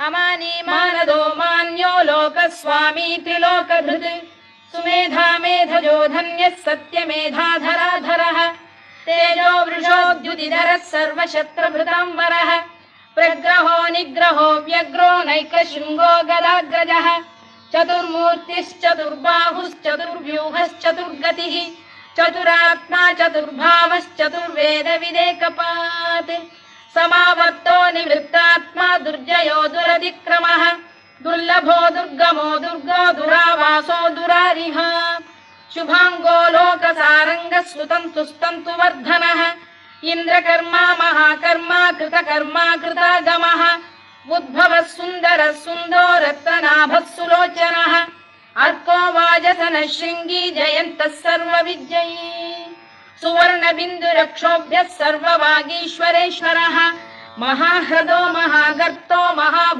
अमानी मानदो मान्यो लोकस्वामी त्रिलोकधृत् सुमेधा मेधजो धन्यः सत्यमेधाधराधरः तेजो वृषोद्युतिधरः सर्वशत्रुभृताम्बरः प्रग्रहो निग्रहो व्यग्रो नैकशृङ्गो गदाग्रजः चतुर्मूर्तिश्चतुर्बाहुश्चतुर्व्यूहश्चतुर्गतिः चतुरात्मा चतुर्भावश्चतुर्वेदविदेकपात् समावर्तो निवृत्तात्मा दुर्जयो दुरतिक्रमः दुर्लभो दुर्गमो दुर्गो दुरावासो दुरारिः शुभाङ्गो लोकसारङ्गः सुतन्तुस्तन्तु वर्धनः इन्द्रकर्मा महाकर्मा कृतकर्मा कृतागमः उद्भवः सुन्दरः सुन्दो रत्ननाभः सुलोचनः अर्को वाजसनः शृङ्गी जयन्तः सर्वविजयी सुवर्णबिन्दुरक्षोभ्यः सर्ववागीश्वरेश्वरः महाह्रदो महागर्तो महा